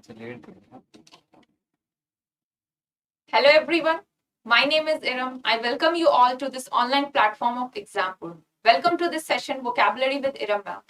Hello everyone, my name is Iram. I welcome you all to this online platform of Example. Welcome to this session Vocabulary with Iram ma'am.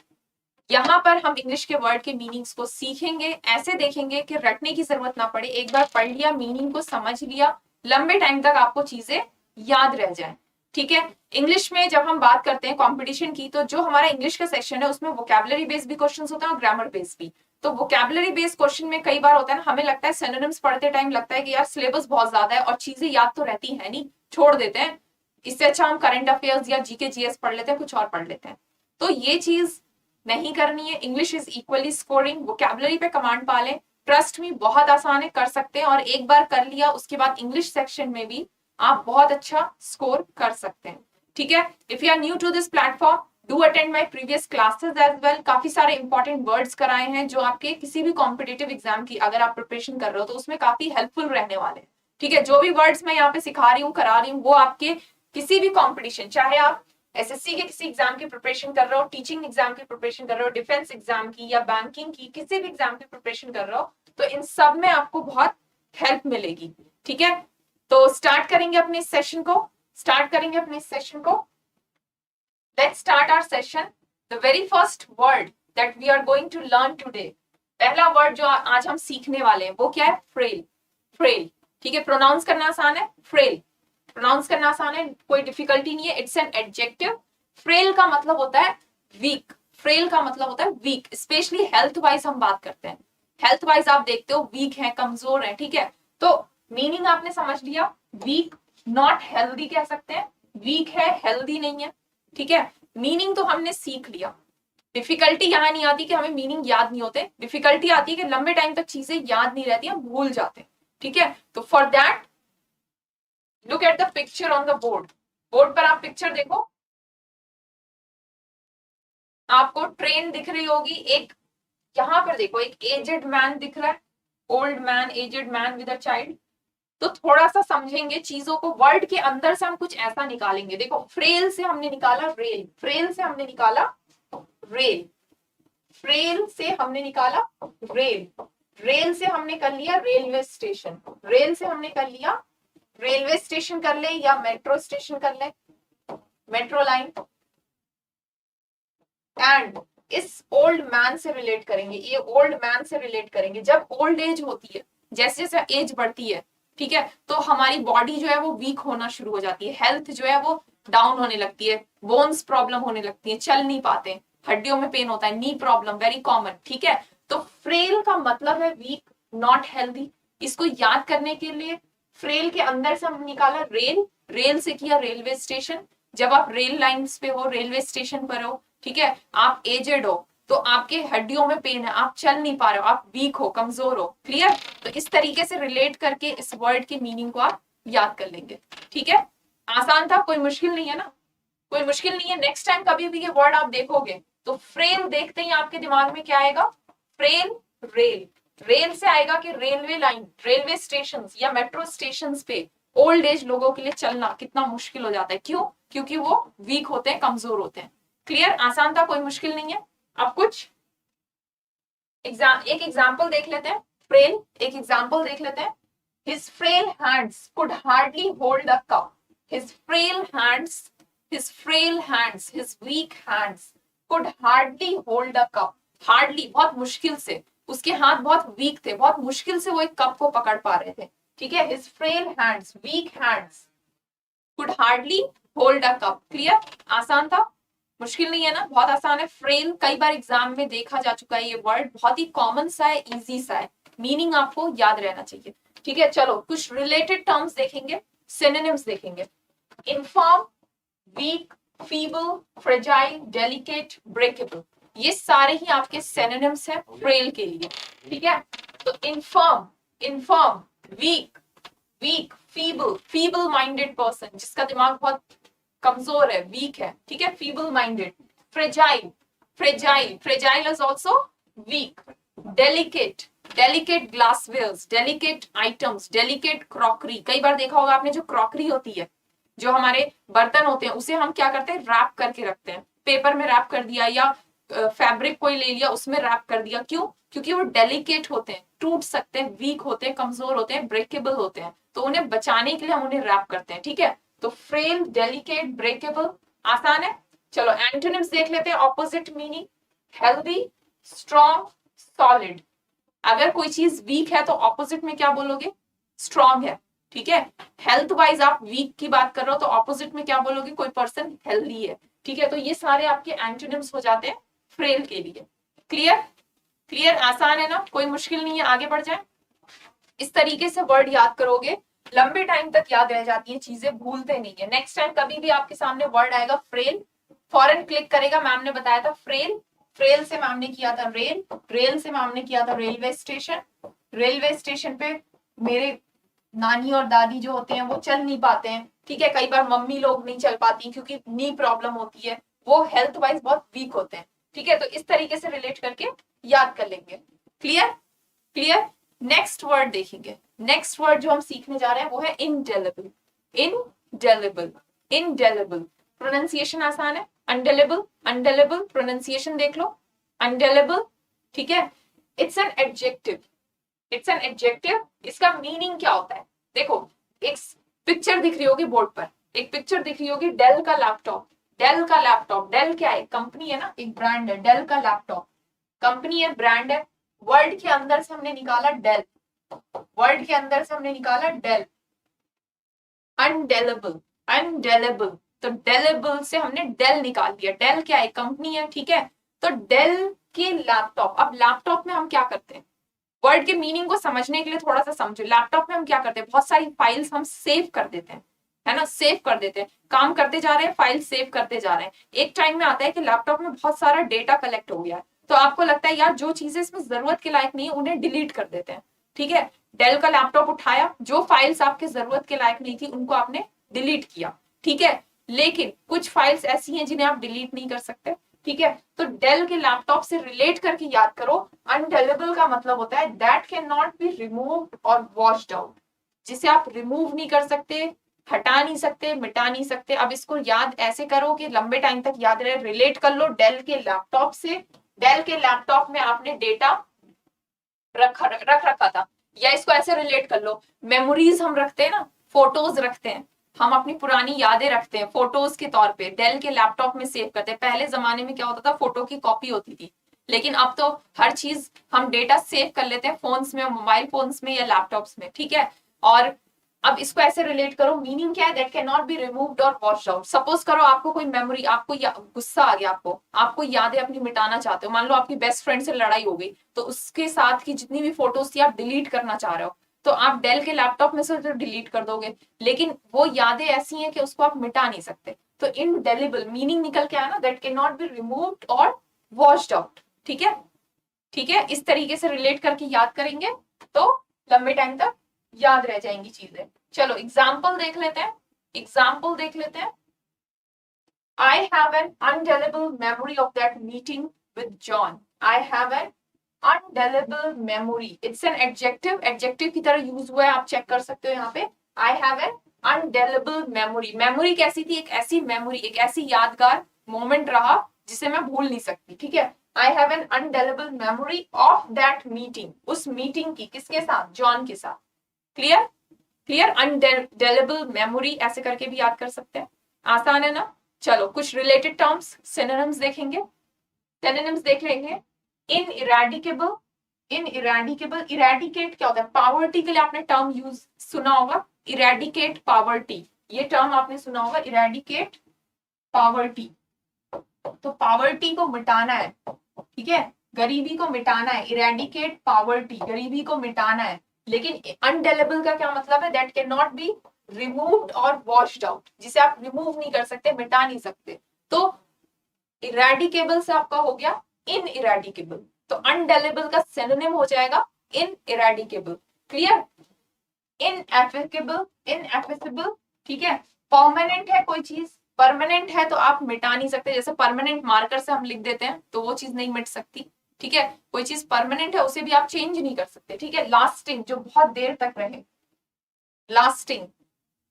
यहाँ पर हम English के word के meanings को सीखेंगे, ऐसे देखेंगे कि रटने की जरूरत ना पड़े, एक बार पढ़ लिया, मीनिंग को समझ लिया, लंबे टाइम तक आपको चीजें याद रह जाएं। ठीक है, इंग्लिश में जब हम बात करते हैं कंपटीशन की, तो जो हमारा इंग्लिश का सेक्शन है उसमें वोकैबुलरी बेस्ड भी क्वेश्चंस होते हैं और ग्रामर बेस्ड भी। तो वोकैबुलरी बेस्ड क्वेश्चन में कई बार होता है ना, हमें लगता है सिनोनिम्स पढ़ते टाइम लगता है कि यार सिलेबस बहुत ज्यादा है और चीजें याद तो रहती है नहीं, छोड़ देते हैं, इससे अच्छा हम करंट अफेयर्स या जीके जीएस पढ़ लेते हैं, कुछ और पढ़ लेते हैं। तो ये चीज नहीं करनी है। English is equally scoring, vocabulary पे कमांड पा लें, ट्रस्ट मी बहुत आसान है, कर सकते हैं, और एक बार कर लिया उसके बाद इंग्लिश सेक्शन में भी आप बहुत अच्छा स्कोर कर सकते हैं। ठीक है, if you are new to this platform, do attend my previous classes as well. काफी सारे इंपॉर्टेंट वर्ड्स कराए हैं जो आपके किसी भी कॉम्पिटेटिव एग्जाम की अगर आप प्रिपरेशन कर रहे हो तो उसमें काफी हेल्पफुल रहने वाले हैं। ठीक है, जो भी वर्ड्स मैं यहाँ पे सिखा रही हूँ, करा रही हूँ, वो आपके किसी भी कॉम्पिटिशन, चाहे आप एसएससी के किसी एग्जाम की प्रिपरेशन कर रहे हो, टीचिंग एग्जाम की प्रिपरेशन कर रहे हो, डिफेंस एग्जाम की या बैंकिंग की, किसी भी एग्जाम की प्रिपरेशन कर रहे हो, तो इन सब में आपको बहुत हेल्प मिलेगी। ठीक है, तो स्टार्ट करेंगे अपने सेशन को, Let's start our session. The very first word that we are going to learn today, पहला वर्ड जो आज हम सीखने वाले हैं वो क्या है? फ्रेल। फ्रेल, ठीक है, प्रोनाउंस करना आसान है, फ्रेल प्रोनाउंस करना आसान है, कोई डिफिकल्टी नहीं है। It's an adjective. फ्रेल का मतलब होता है वीक, फ्रेल का मतलब होता है वीक, स्पेशली हेल्थ वाइज हम बात करते हैं। हेल्थ वाइज आप देखते हो वीक है, कमजोर है। ठीक है, तो मीनिंग आपने समझ लिया, वीक, नॉट हेल्दी कह सकते हैं, वीक है, हेल्दी नहीं है। ठीक है, मीनिंग तो हमने सीख लिया। डिफिकल्टी यहां नहीं आती कि हमें मीनिंग याद नहीं होते, डिफिकल्टी आती है कि लंबे टाइम तक चीजें याद नहीं रहती, हम भूल जाते हैं। ठीक है, तो for that look at the picture on the board. Board पर आप पिक्चर देखो, आपको ट्रेन दिख रही होगी, एक यहां पर देखो एक एजेड मैन दिख रहा है, old man, aged man with a child. तो थोड़ा सा समझेंगे चीजों को, वर्ड के अंदर से हम कुछ ऐसा निकालेंगे। देखो, फ्रेल से हमने निकाला रेल, फ्रेल से हमने निकाला रेल, फ्रेल से हमने निकाला रेल, रेल से हमने कर लिया रेलवे स्टेशन, रेल से हमने कर लिया रेलवे स्टेशन कर ले या मेट्रो स्टेशन कर ले, मेट्रो लाइन। एंड इस ओल्ड मैन से रिलेट करेंगे, ये ओल्ड मैन से रिलेट करेंगे। जब ओल्ड एज होती है, जैसे जैसे एज बढ़ती है, ठीक है, तो हमारी बॉडी जो है वो वीक होना शुरू हो जाती है, हेल्थ जो है वो डाउन होने लगती है, बोन्स प्रॉब्लम होने लगती है, चल नहीं पाते, हड्डियों में पेन होता है, नी प्रॉब्लम वेरी कॉमन। ठीक है, तो फ्रेल का मतलब है वीक, नॉट हेल्दी। इसको याद करने के लिए फ्रेल के अंदर से हम निकाला रेल, रेल से किया रेलवे स्टेशन। जब आप रेल लाइंस पे हो, रेलवे स्टेशन पर हो, ठीक है, आप एजेड हो, तो आपके हड्डियों में पेन है, आप चल नहीं पा रहे हो, आप वीक हो, कमजोर हो। क्लियर? तो इस तरीके से रिलेट करके इस वर्ड के मीनिंग को आप याद कर लेंगे। ठीक है, आसान था, कोई मुश्किल नहीं है ना, कोई मुश्किल नहीं है। नेक्स्ट टाइम कभी भी ये वर्ड आप देखोगे तो फ्रेल देखते ही आपके दिमाग में क्या आएगा? फ्रेल, रेल, रेल से आएगा कि रेलवे लाइन, रेलवे स्टेशन या मेट्रो स्टेशन पे ओल्ड एज लोगों के लिए चलना कितना मुश्किल हो जाता है। क्यों? क्योंकि वो वीक होते हैं, कमजोर होते हैं। क्लियर? आसान था, कोई मुश्किल नहीं है। अब कुछ एक एग्जाम्पल देख लेते हैं, फ्रेल, एक एग्जाम्पल देख लेते हैं। His frail hands could hardly hold a cup. His frail hands, his weak hands could hardly hold a cup. Hardly, बहुत मुश्किल से, उसके हाथ बहुत वीक थे, बहुत मुश्किल से वो एक कप को पकड़ पा रहे थे। ठीक है, his frail hands, weak hands could hardly hold a cup. Clear? आसान था, मुश्किल नहीं है ना, बहुत आसान है। फ्रेल कई बार एग्जाम में देखा जा चुका है, ये वर्ड बहुत ही कॉमन सा है, इजी सा है, मीनिंग आपको याद रहना चाहिए। ठीक है, चलो कुछ रिलेटेड टर्म्स देखेंगे, सिनोनिम्स देखेंगे। Infirm, weak, feeble, fragile, delicate, breakable, ये सारे ही आपके सिनोनिम्स हैं फ्रेल के लिए। ठीक है, तो infirm, weak, feeble, feeble minded person, जिसका दिमाग बहुत कमजोर है, वीक है। ठीक है, feeble minded. Fragile, fragile is also weak. Delicate, delicate glasswares, delicate items, delicate crockery. कई बार देखा होगा आपने, जो क्रॉकरी होती है, जो हमारे बर्तन होते हैं, उसे हम क्या करते हैं? रैप करके रखते हैं, पेपर में रैप कर दिया, या फैब्रिक कोई ले लिया, उसमें रैप कर दिया, क्यों? क्योंकि वो डेलिकेट होते हैं, टूट सकते हैं, वीक होते हैं, कमजोर होते हैं, ब्रेकेबल होते हैं, तो उन्हें बचाने के लिए हम उन्हें रैप करते हैं, ठीक है? तो फ्रेल, डेलिकेट, ब्रेकेबल, आसान है। चलो एंटोनिम्स देख लेते हैं, opposite meaning, healthy, strong, solid. अगर कोई चीज वीक है तो ऑपोजिट में क्या बोलोगे? स्ट्रॉन्ग है, ठीक है? हेल्थ वाइज आप वीक की बात कर रहे हो तो ऑपोजिट में क्या बोलोगे? कोई पर्सन हेल्दी है, ठीक है? तो ये सारे आपके एंटोनिम्स हो जाते हैं फ्रेल के लिए। क्लियर? क्लियर, आसान है ना, कोई मुश्किल नहीं है, आगे बढ़ जाए। इस तरीके से वर्ड याद करोगे, लंबे टाइम तक याद रह जाती है चीजें, भूलते नहीं है। नेक्स्ट टाइम कभी भी आपके सामने वर्ड आएगा फ्रेल, फॉरन क्लिक करेगा। मैम ने बताया था फ्रेल, फ्रेल से मैम ने किया था रेल, रेल से मैम ने किया था रेलवे स्टेशन, रेलवे स्टेशन पे मेरे नानी और दादी जो होते हैं वो चल नहीं पाते हैं, ठीक है? कई बार मम्मी लोग नहीं चल पाती क्योंकि नी प्रॉब्लम होती है, वो हेल्थ वाइज बहुत वीक होते हैं, ठीक है? तो इस तरीके से रिलेट करके याद कर लेंगे। क्लियर? क्लियर? नेक्स्ट वर्ड देखेंगे। नेक्स्ट वर्ड जो हम सीखने जा रहे हैं वो है इनडेलिबल। इनडेलिबल, इनडेलिबल प्रोनाउंसिएशन आसान है। अनडेलिबल, अनडेलिबल प्रोनाउंसिएशन देख लो, अनडेलिबल, ठीक है? It's an adjective, it's an adjective. इसका मीनिंग क्या होता है? देखो, एक पिक्चर दिख रही होगी बोर्ड पर, एक पिक्चर दिख रही होगी डेल का लैपटॉप, डेल का लैपटॉप, डेल क्या है? कंपनी है ना, एक ब्रांड है, डेल का लैपटॉप कंपनी है, ब्रांड है। वर्ड के अंदर से हमने निकाला डेल, वर्ड के अंदर से हमने निकाला डेल, अनडेलेबल, अनडेलेबल, तो डेलेबल से हमने डेल निकाल दिया। डेल क्या है? कंपनी है, ठीक है? तो डेल के लैपटॉप, अब लैपटॉप में हम क्या करते हैं? वर्ड के मीनिंग को समझने के लिए थोड़ा सा समझो। लैपटॉप में हम क्या करते हैं? बहुत सारी फाइल्स हम सेव कर देते हैं, है ना? सेव कर देते हैं, काम करते जा रहे हैं, फाइल सेव करते जा रहे हैं। एक टाइम में आता है कि लैपटॉप में बहुत सारा डेटा कलेक्ट हो गया है, तो आपको लगता है यार जो चीजें इसमें जरूरत के लायक नहीं है उन्हें डिलीट कर देते हैं, ठीक है? डेल का लैपटॉप उठाया, जो फाइल्स आपके जरूरत के लायक नहीं थी उनको आपने डिलीट किया, ठीक है? लेकिन कुछ फाइल्स ऐसी हैं जिन्हें आप डिलीट नहीं कर सकते, ठीक है? तो डेल के लैपटॉप से रिलेट करके याद करो, अनडेलेबल का मतलब होता है that can not be removed और वॉश्ड आउट, जिसे आप रिमूव नहीं कर सकते, हटा नहीं सकते, मिटा नहीं सकते। अब इसको याद ऐसे करो कि लंबे टाइम तक याद रहे, रिलेट कर लो डेल के लैपटॉप से। डेल के लैपटॉप में आपने डेटा रख रखा था, या इसको ऐसे रिलेट कर लो, मेमोरीज हम रखते हैं ना, फोटोज रखते हैं, हम अपनी पुरानी यादें रखते हैं फोटोज के तौर पे, डेल के लैपटॉप में सेव करते हैं। पहले जमाने में क्या होता था? फोटो की कॉपी होती थी, लेकिन अब तो हर चीज हम डेटा सेव कर लेते हैं फोन्स में, मोबाइल फोन्स में या लैपटॉप्स में, ठीक है? और अब इसको ऐसे रिलेट करो, मीनिंग क्या है? That can not be removed और वॉश्ड आउट। सपोज करो आपको कोई मेमोरी, आपको गुस्सा आ गया, आपको यादें अपनी मिटाना चाहते हो, मान लो आपकी बेस्ट फ्रेंड से लड़ाई हो गई, तो उसके साथ की जितनी भी फोटोज थी आप डिलीट करना चाह रहे हो, तो आप डेल के लैपटॉप में से तो डिलीट कर दोगे, लेकिन वो यादें ऐसी हैं कि उसको आप मिटा नहीं सकते। तो इनडेलिबल मीनिंग निकल के आया ना, that can not be removed और वॉश्ड आउट, ठीक है? ठीक है, इस तरीके से रिलेट करके याद करेंगे तो लंबे टाइम तक याद रह जाएंगी चीजें। चलो एग्जाम्पल देख लेते हैं, एग्जाम्पल देख लेते हैं। I have an undelible memory of that meeting with John. I have an undelible memory. It's an adjective, adjective की तरह यूज हुआ है, आप चेक कर सकते हो यहाँ पे। I have an undelible memory. Memory कैसी थी? एक ऐसी मेमोरी, एक ऐसी यादगार मोमेंट रहा जिसे मैं भूल नहीं सकती, ठीक है? I have an undelible memory of that meeting. उस मीटिंग की, किसके साथ? जॉन के साथ। क्लियर? क्लियर? अनडेलेबल मेमोरी ऐसे करके भी याद कर सकते हैं, आसान है ना? चलो कुछ रिलेटेड टर्म्स, सिनोनिम्स देखेंगे, सिनोनिम्स देख लेंगे। इनइरेडिकेबल, इनइरेडिकेबल, इरेडिकेट क्या होता है? पावर्टी के लिए आपने टर्म यूज सुना होगा, इरेडिकेट पावर्टी, ये टर्म आपने सुना होगा, इरेडिकेट पावर्टी। तो पावर्टी को मिटाना है, ठीक है? गरीबी को मिटाना है, इरेडिकेट पावर्टी, गरीबी को मिटाना है। लेकिन अनडेलेबल का क्या मतलब है? That can not be removed और वॉश्ड आउट, जिसे आप रिमूव नहीं कर सकते, मिटा नहीं सकते। तो इरेडिकेबल से आपका हो गया इनइरेडिकेबल, तो अनडेलेबल का सिनोनिम हो जाएगा इनइरेडिकेबल। क्लियर? इनएफिकेबल, इनएफिसिबल, ठीक है? परमानेंट है कोई चीज, परमानेंट है तो आप मिटा नहीं सकते, जैसे परमानेंट मार्कर से हम लिख देते हैं तो वो चीज नहीं मिट सकती, ठीक है? कोई चीज परमानेंट है उसे भी आप चेंज नहीं कर सकते, ठीक है? लास्टिंग, जो बहुत देर तक रहे, लास्टिंग,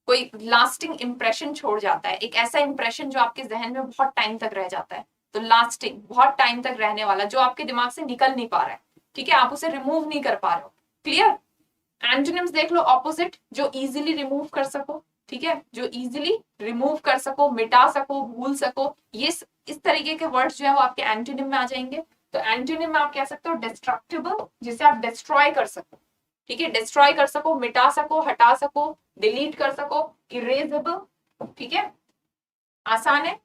कोई लास्टिंग इंप्रेशन छोड़ जाता है, एक ऐसा इंप्रेशन जो आपके जहन में बहुत टाइम तक रह जाता है, तो लास्टिंग, बहुत टाइम तक रहने वाला, जो आपके दिमाग से निकल नहीं पा रहा है, ठीक है, आप उसे रिमूव नहीं कर पा रहे हो। क्लियर? एंटोनिम्स देख लो, ऑपोजिट, जो इजीली रिमूव कर सको, ठीक है, जो इजीली रिमूव कर सको, मिटा सको, भूल सको, ये इस तरीके के वर्ड्स जो है वो आपके एंटोनिम में आ जाएंगे। तो एंटोनिम में आप कह सकते हो डिस्ट्रक्टिबल, जिसे आप डिस्ट्रॉय कर सको, ठीक है, डिस्ट्रॉय कर सको, मिटा सको, हटा सको, डिलीट कर सको, इरेजेबल, ठीक है, आसान है,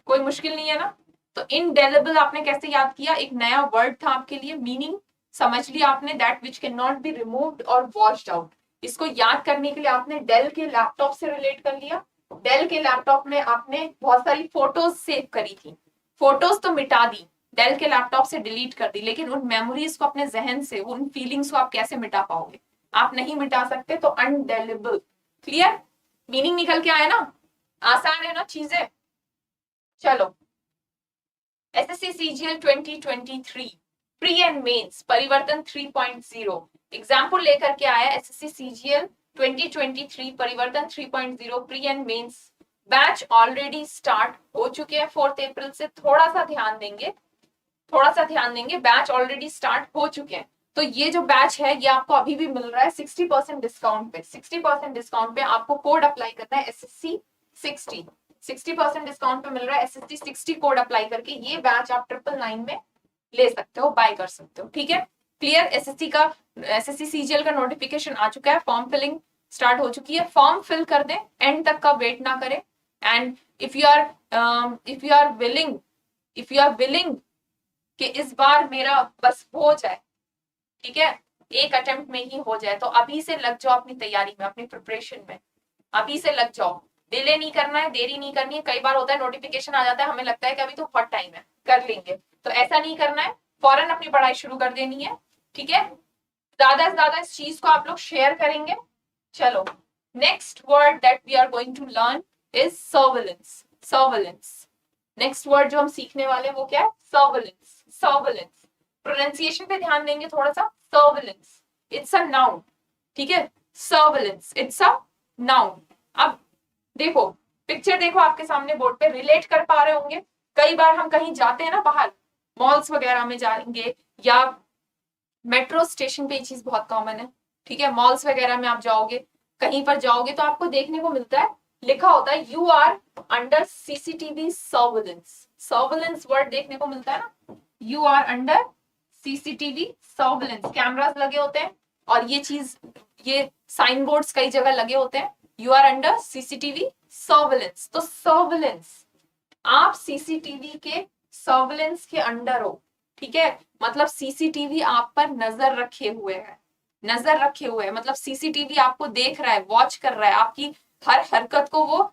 कोई मुश्किल नहीं है ना। तो इनडेलिबल आपने कैसे याद किया, एक नया वर्ड था आपके लिए, मीनिंग समझ लिया आपने, that which can not be removed और वॉश्ड आउट। इसको याद करने के लिए आपने डेल के लैपटॉप से रिलेट कर लिया। डेल के लैपटॉप में आपने बहुत सारी फोटोज सेव करी थी, फोटोज तो मिटा दी, डेल के लैपटॉप से डिलीट कर दी, लेकिन उन मेमोरीज को अपने जहन से, उन फीलिंग्स को आप कैसे मिटा पाओगे, आप नहीं मिटा सकते, तो अनडेलेबल। क्लियर? मीनिंग निकल के आया ना, आसान है ना चीजें। चलो, SSC CGL 2023 pre and mains Parivartan 3.0 example लेकर के आया। SSC CGL 2023 Parivartan 3.0 pre and mains batch already start हो चुके हैं 4 अप्रैल से। थोड़ा सा ध्यान देंगे, थोड़ा सा ध्यान देंगे, बैच ऑलरेडी स्टार्ट हो चुके हैं। तो ये जो बैच है ये आपको अभी भी मिल रहा है 60% डिस्काउंट पे। 60% डिस्काउंट पे आपको कोड अप्लाई करना है SSC 60, 60% डिस्काउंट पे मिल रहा है SSC 60 कोड अप्लाई करके ये बैच आप 999 में ले सकते हो, बाय कर सकते हो, ठीक है। क्लियर? एसएससी सीजीएल का नोटिफिकेशन आ चुका है, फॉर्म फिलिंग स्टार्ट हो चुकी है, फॉर्म फिल कर दें, एंड तक का वेट ना करें। And if you are willing कि इस बार मेरा बस हो जाए, ठीक है, एक अटेम्प्ट में ही हो जाए, तो अभी से लग जाओ अपनी तैयारी में, अपनी प्रिपरेशन में, अभी से लग जाओ, डिले नहीं करना है, देरी नहीं करनी है। कई बार होता है नोटिफिकेशन आ जाता है, हमें लगता है कि अभी तो बहुत टाइम है, कर लेंगे, तो ऐसा नहीं करना है, फौरन अपनी पढ़ाई शुरू कर देनी है, ठीक है। ज्यादा से ज्यादा इस चीज को आप लोग शेयर करेंगे। चलो, next word that we are going to learn is surveillance. Surveillance, next word जो हम सीखने वाले वो क्या है? सर्विलेंस। सर्विलेंस, प्रोनाउंसिएशन पे ध्यान देंगे थोड़ा सा। सर्विलेंस, इट्स अ नाउन, ठीक है, सर्विलेंस इट्स अ नाउन। अब देखो, पिक्चर देखो आपके सामने बोर्ड पे, रिलेट कर पा रहे होंगे। कई बार हम कहीं जाते हैं ना, बाहर मॉल्स वगैरह में जाएंगे या मेट्रो स्टेशन पे, ये चीज बहुत कॉमन है, ठीक है, मॉल्स वगैरह में आप जाओगे, कहीं पर जाओगे तो आपको देखने को मिलता है, लिखा होता है you are under CCTV surveillance. Surveillance word देखने को मिलता है ना, you are under CCTV surveillance, cameras लगे होते हैं, और ये चीज, ये साइन बोर्ड्स कई जगह लगे होते हैं, you are under CCTV surveillance. तो सर्विलेंस, आप सीसीटीवी के सर्विलेंस के अंडर हो, ठीक है, मतलब सीसीटीवी आप पर नजर रखे हुए है, नजर रखे हुए है, मतलब सीसीटीवी आपको देख रहा है, वॉच कर रहा है, आपकी हर हरकत को वो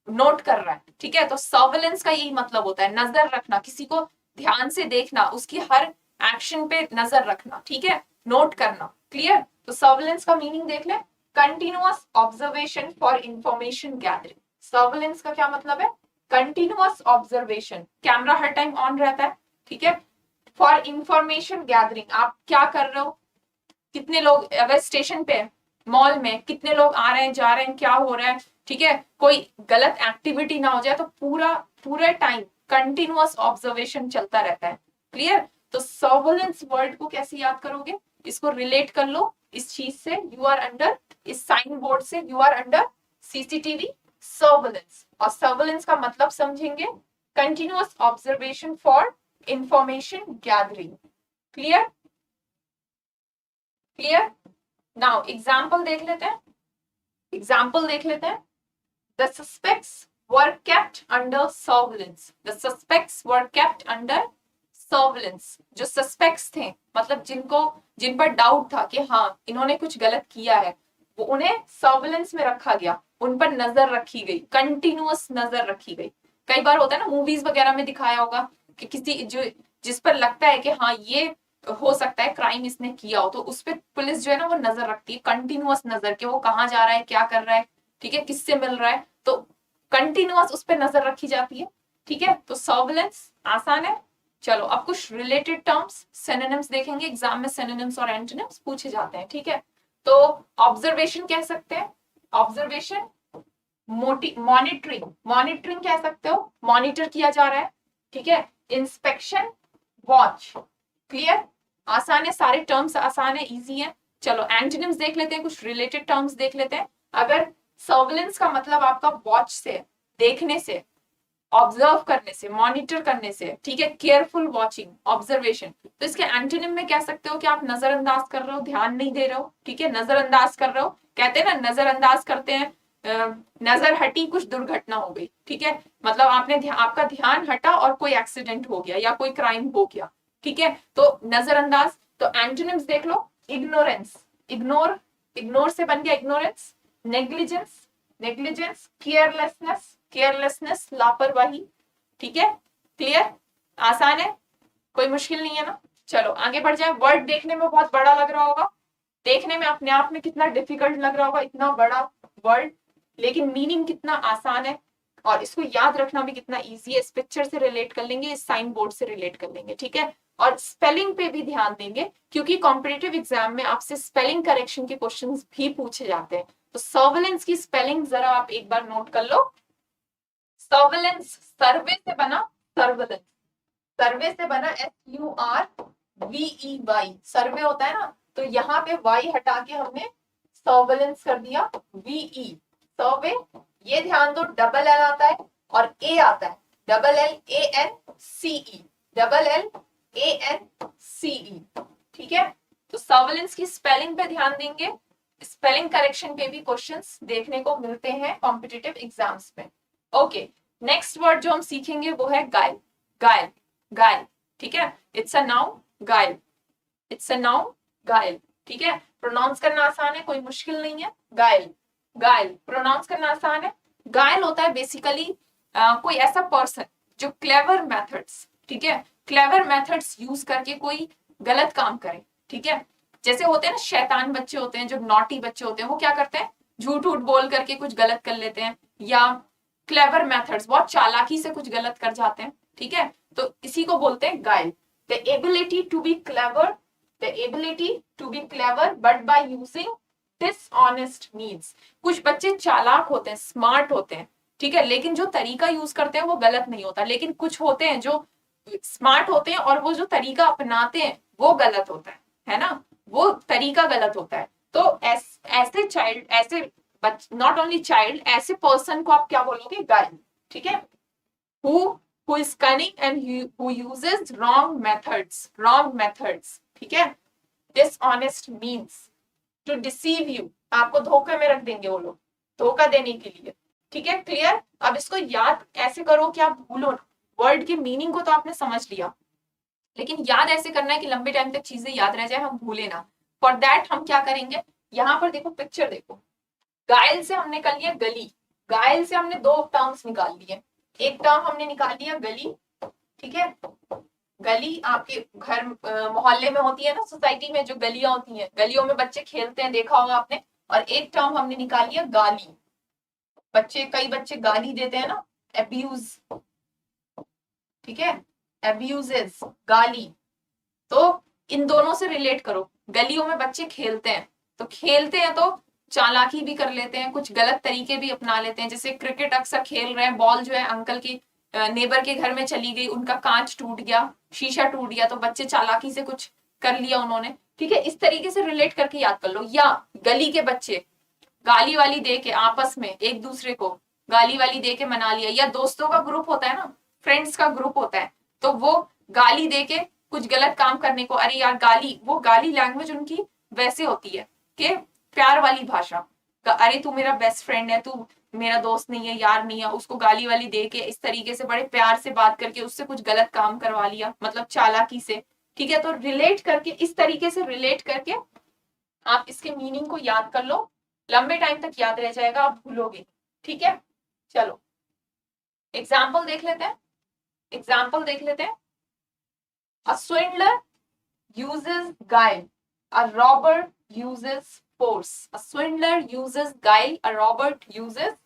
नोट कर रहा है, ठीक है। तो सर्विलेंस का यही मतलब होता है, नजर रखना, किसी को ध्यान से देखना, उसकी हर एक्शन पे नजर रखना, ठीक है, नोट करना। क्लियर? तो सर्विलेंस का मीनिंग देख ले, continuous observation for information gathering. Surveillance का क्या मतलब है? Continuous observation, camera her time on रहता है, ठीक है, फॉर इंफॉर्मेशन गैदरिंग, आप क्या कर रहे हो, कितने लोग, अगर स्टेशन पे, मॉल में कितने लोग आ रहे हैं, जा रहे हैं, क्या हो रहा है, ठीक है, कोई गलत एक्टिविटी ना हो जाए, तो पूरा टाइम कंटिन्यूअस ऑब्जर्वेशन चलता रहता है। क्लियर? तो सर्विलेंस वर्ड को कैसे याद करोगे, इसको रिलेट कर लो इस चीज से, यू आर अंडर, इस साइन बोर्ड से, you are under CCTV surveillance, और सर्विलेंस का मतलब समझेंगे continuous observation for information gathering. Clear? Clear? Now example देख लेते हैं, एग्जाम्पल देख लेते हैं। The suspects were kept under surveillance. The suspects were kept under surveillance. जो सस्पेक्ट्स थे, मतलब जिन पर डाउट था कि हाँ इन्होंने कुछ गलत किया है, वो उन्हें सर्विलेंस में रखा गया, उन पर नजर रखी गई, कंटिन्यूअस नजर रखी गई। कई बार होता है ना, मूवीज वगैरह में दिखाया होगा कि किसी जिस पर लगता है कि हाँ ये हो सकता है क्राइम इसने किया हो, तो उस पर पुलिस जो है ना वो नजर रखती है, कंटिन्यूअस नजर, कि वो कहाँ जा रहा है, क्या कर रहा है, ठीक है, किससे मिल रहा है, तो कंटिन्यूअस उस पर नजर रखी जाती है, ठीक है। तो सर्विलेंस आसान है। चलो, अब कुछ रिलेटेड टर्म्स, सिनोनिम्स देखेंगे, एग्जाम में सिनोनिम्स और एंटोनिम्स पूछे जाते हैं, ठीक है। तो ऑब्जर्वेशन कह सकते हैं, ऑब्जर्वेशन, मॉनिटरिंग, मॉनिटरिंग कह सकते हो, मॉनिटर किया जा रहा है, ठीक है, इंस्पेक्शन, वॉच। क्लियर? आसान है, सारे टर्म्स आसान है, इजी है। चलो एंटोनिम्स देख लेते हैं, कुछ रिलेटेड टर्म्स देख लेते हैं। अगर सर्विलेंस का मतलब आपका वॉच से, देखने से, ऑब्जर्व करने से, मॉनिटर करने से, ठीक है, केयरफुल वॉचिंग, ऑब्जर्वेशन, तो इसके एंटोनिम में कह सकते हो कि आप नजरअंदाज कर रहे हो, ध्यान नहीं दे रहे हो, ठीक है, नजरअंदाज कर रहे हो। कहते हैं ना नजरअंदाज करते हैं, नजर हटी कुछ दुर्घटना हो गई, ठीक है, मतलब आपका ध्यान हटा और कोई एक्सीडेंट हो गया या कोई क्राइम हो गया, ठीक है, तो नजरअंदाज। तो एंटोनिम्स देख लो, इग्नोरेंस, इग्नोर, इग्नोर से बन गया ignorance. Negligence, negligence, carelessness, carelessness, लापरवाही, ठीक है। क्लियर? आसान है, कोई मुश्किल नहीं है ना। चलो आगे बढ़ जाए। वर्ड देखने में बहुत बड़ा लग रहा होगा, देखने में अपने आप में कितना डिफिकल्ट लग रहा होगा, इतना बड़ा वर्ड, लेकिन मीनिंग कितना आसान है और इसको याद रखना भी कितना इजी है। इस पिक्चर से रिलेट कर लेंगे, इस साइन बोर्ड से रिलेट कर लेंगे, ठीक है। और स्पेलिंग पे भी ध्यान देंगे क्योंकि कॉम्पिटिटिव एग्जाम में आपसे स्पेलिंग करेक्शन के क्वेश्चंस भी पूछे जाते हैं। तो सर्विलेंस की स्पेलिंग जरा आप एक बार नोट कर लो। सर्विलेंस, सर्वे से बना सर्विलेंस, सर्वे से बना SURVEY, सर्वे होता है ना, तो यहाँ पे वाई हटा के हमने सर्विलेंस कर दिया VE, सर्वे। ये ध्यान दो, डबल एल आता है और ए आता है, double L ANCE, double L ANCE, ठीक है। तो सर्विलेंस की स्पेलिंग पे ध्यान देंगे, स्पेलिंग करेक्शन पे भी क्वेश्चंस देखने को मिलते हैं कॉम्पिटिटिव एग्जाम्स में। ओके, नेक्स्ट वर्ड जो हम सीखेंगे वो है गाइल, गाइल, गाइल, ठीक है, इट्स अ नाउन, गाइल, इट्स अ नाउन, गाइल, ठीक है। प्रोनाउंस करना आसान है, कोई मुश्किल नहीं है। गाइल, गाइल प्रोनाउंस करना आसान है। गाइल होता है बेसिकली कोई ऐसा पर्सन जो क्लेवर मेथड्स, ठीक है, क्लेवर मेथड्स यूज करके कोई गलत काम करे, ठीक है। जैसे होते हैं ना शैतान बच्चे होते हैं, जो नॉटी बच्चे होते हैं, वो क्या करते हैं, झूठ उठ बोल करके कुछ गलत कर लेते हैं, या क्लेवर मेथड्स, बहुत चालाकी से कुछ गलत कर जाते हैं, ठीक है। तो इसी को बोलते हैं guile, the ability to be clever, the ability to be clever but by using dishonest means. कुछ बच्चे चालाक होते हैं, स्मार्ट होते हैं, ठीक है, लेकिन जो तरीका यूज करते हैं वो गलत नहीं होता। लेकिन कुछ होते हैं जो स्मार्ट होते हैं और वो जो तरीका अपनाते हैं वो गलत होता है ना, वो तरीका गलत होता है। तो ऐसे चाइल्ड, ऐसे नॉट ओनली चाइल्ड, ऐसे पर्सन को आप क्या बोलोगे, गाइल, ठीक है। who is cunning and who uses wrong methods, ठीक है। dishonest means to deceive you, आपको धोखे में रख देंगे वो लोग, धोखा देने के लिए, ठीक है। क्लियर? अब इसको याद ऐसे करो कि आप भूलो ना, वर्ड के मीनिंग को तो आपने समझ लिया, लेकिन याद ऐसे करना है कि लंबे टाइम तक चीजें याद रह जाए, हम भूले ना। फॉर दैट हम क्या करेंगे, यहाँ पर देखो, पिक्चर देखो, गायल से हमने कर लिया गली, गायल से हमने दो टर्म्स निकाल लिए। एक टर्म हमने निकाल लिया गली, ठीक है, गली आपके घर मोहल्ले में होती है ना, सोसाइटी में जो गलियां होती हैं, गलियों में बच्चे खेलते हैं, देखा होगा आपने। और एक टर्म हमने निकाल लिया गाली, बच्चे, कई बच्चे गाली देते हैं ना, एब्यूज, ठीक है, एब्यूजेस, गाली। तो इन दोनों से रिलेट करो, गलियों में बच्चे खेलते हैं, तो खेलते हैं तो चालाकी भी कर लेते हैं, कुछ गलत तरीके भी अपना लेते हैं। जैसे क्रिकेट अक्सर खेल रहे हैं, बॉल जो है अंकल की नेबर के घर में चली गई, उनका कांच टूट गया, शीशा टूट गया, तो बच्चे चालाकी से कुछ कर लिया उन्होंने, ठीक है। इस तरीके से रिलेट करके याद कर लो। या गली के बच्चे गाली वाली दे के आपस में एक दूसरे को गाली वाली दे के मना लिया, या दोस्तों का ग्रुप होता है ना, फ्रेंड्स का ग्रुप होता है, तो वो गाली दे के कुछ गलत काम करने को, अरे यार गाली, वो गाली लैंग्वेज उनकी वैसे होती है कि प्यार वाली भाषा, अरे तू मेरा बेस्ट फ्रेंड है, तू मेरा दोस्त नहीं है, यार नहीं है, उसको गाली वाली दे के इस तरीके से बड़े प्यार से बात करके उससे कुछ गलत काम करवा लिया, मतलब चालाकी से, ठीक है। तो रिलेट करके, इस तरीके से रिलेट करके आप इसके मीनिंग को याद कर लो, लंबे टाइम तक याद रह जाएगा, आप भूलोगे, ठीक है। चलो एग्जाम्पल देख लेते हैं, एग्जाम्पल देख लेते हैं। A swindler uses guile, a robber uses force. A swindler uses guile, a robber uses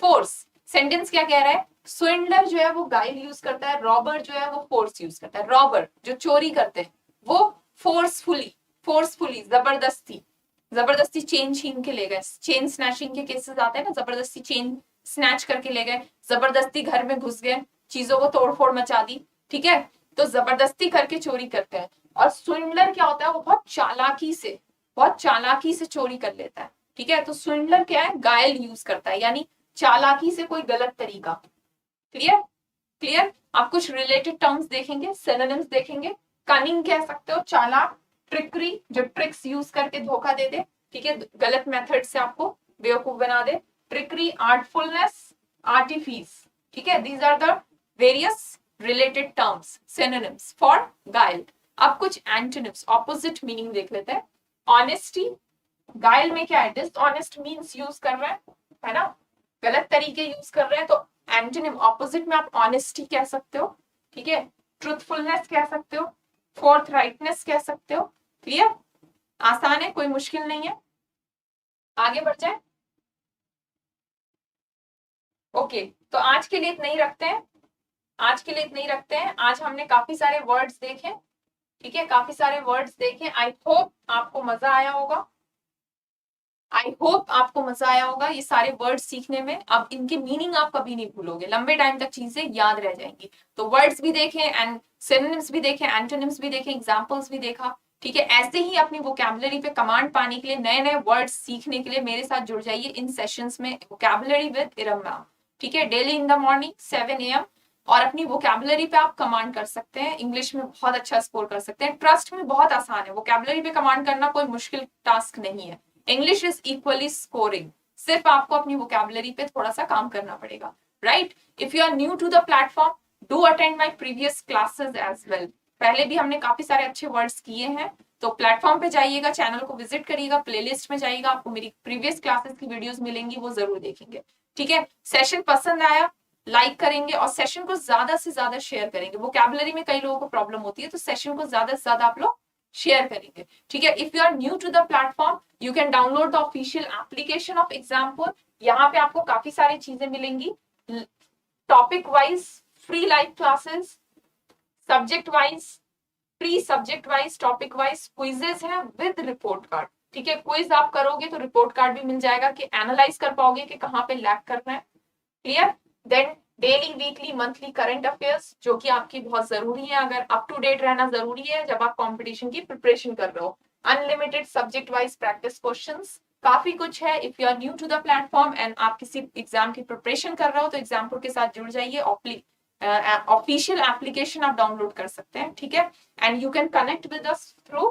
force. Sentence क्या कह रहा है, स्विंडलर जो है वो गाइल यूज करता है, रॉबर जो है वो फोर्स यूज करता है। रॉबर जो चोरी करते हैं वो फोर्सफुली, फोर्सफुली, जबरदस्ती, जबरदस्ती चेन छीन के ले गए, चेन स्नैचिंग के केसेस आते हैं ना, जबरदस्ती चेन स्नैच करके ले गए, जबरदस्ती घर में घुस गए, चीजों को तोड़फोड़ मचा दी, ठीक है, तो जबरदस्ती करके चोरी करते हैं। और स्विंडलर क्या होता है, वो बहुत चालाकी से चोरी कर लेता है। ठीक है, तो स्विंडलर क्या है, गाइल यूज करता है, यानी चालाकी से कोई गलत तरीका। Clear clear. आप कुछ रिलेटेड टर्म्स देखेंगे, सिनोनिम्स देखेंगे। कनिंग कह सकते हो, चालाक। ट्रिकरी, जो ट्रिक्स यूज करके धोखा दे दे, ठीक है, गलत मेथड से आपको बेवकूफ बना दे। ट्रिकरी, आर्टफुलनेस, आर्टिफिस, ठीक है, these are the various related terms, synonyms for guile. अब कुछ एंटोनिम्स, ऑपोजिट मीनिंग देख लेते हैं। ऑनेस्टी, गाइल में क्या है, डिसऑनेस्ट मीन्स यूज कर रहे हैं, है ना, गलत तरीके यूज कर रहे हैं, तो एंटोनिम ऑपोजिट में आप ऑनेस्टी कह सकते हो। ठीक है, ट्रूथफुलनेस कह सकते हो, फोर्थराइटनेस कह सकते हो। क्लियर, आसान है, कोई मुश्किल नहीं है। आगे बढ़ जाए। ओके, तो आज के लिए इतना ही रखते हैं, आज हमने काफी सारे वर्ड्स देखे, ठीक है, काफी सारे वर्ड्स देखे। आई होप आपको मजा आया होगा, ये सारे वर्ड सीखने में। अब इनके मीनिंग आप कभी नहीं भूलोगे, लंबे टाइम तक चीजें याद रह जाएंगी। तो वर्ड्स भी देखें, एंड सिनोनिम्स भी देखें, एंटोनिम्स भी देखें, एग्जांपल्स भी देखा। ठीक है, ऐसे ही अपनी वोकैबुलरी पे कमांड पाने के लिए, नए नए वर्ड्स सीखने के लिए मेरे साथ जुड़ जाइए इन सेशंस में, वोकैबुलरी विद इरम मैम। ठीक है, daily in the morning 7 AM। और अपनी वोकैबुलरी पे आप कमांड कर सकते हैं, इंग्लिश में बहुत अच्छा स्कोर कर सकते हैं। ट्रस्ट में बहुत आसान है, वोकैबुलरी पे कमांड करना कोई मुश्किल टास्क नहीं है। इंग्लिश इज इक्वली स्कोरिंग, सिर्फ आपको अपनी वोकैबुलरी पे थोड़ा सा काम करना पड़ेगा, right. If you are new to the platform, do attend my previous classes as well. पहले भी हमने काफी सारे अच्छे वर्ड्स किए हैं, तो प्लेटफॉर्म पे जाइएगा, चैनल को विजिट करिएगा, प्लेलिस्ट में जाइएगा, आपको मेरी प्रीवियस क्लासेस की वीडियोस मिलेंगी, वो जरूर देखेंगे। ठीक है, सेशन पसंद आया लाइक करेंगे, और सेशन को ज्यादा से ज्यादा शेयर करेंगे। वोकैबुलरी में कई लोगों को प्रॉब्लम होती है, तो सेशन को ज्यादा से ज्यादा आप लोग शेयर करेंगे। ठीक है, if you are new to the platform, you can download the official application of example. यहाँ पे आपको काफी सारी चीजें मिलेंगी, topic wise free live classes, subject wise free, subject wise, topic wise quizzes है विद रिपोर्ट कार्ड। ठीक है, क्विज आप करोगे तो रिपोर्ट कार्ड भी मिल जाएगा, कि एनालाइज कर पाओगे कि कहाँ पे लैग करना है। Clear, then daily, weekly, monthly current affairs, जो कि आपकी बहुत जरूरी है, अगर अप टू डेट रहना जरूरी है जब आप कंपटीशन की प्रिपरेशन कर रहे हो। Unlimited subject wise practice questions, काफी कुछ है। If you are new to the platform and आप किसी एग्जाम की प्रिपरेशन कर रहे हो, तो एग्जाम्पल के साथ जुड़ जाइए। ऑफिशियल एप्लीकेशन आप डाउनलोड कर सकते हैं, ठीक है, and you can connect with us through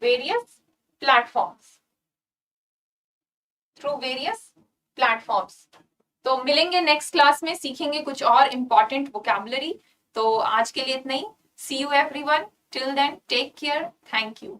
various platforms. तो मिलेंगे नेक्स्ट क्लास में, सीखेंगे कुछ और इंपॉर्टेंट वोकैबुलरी। तो आज के लिए इतना ही। See you everyone, till then take care, thank you.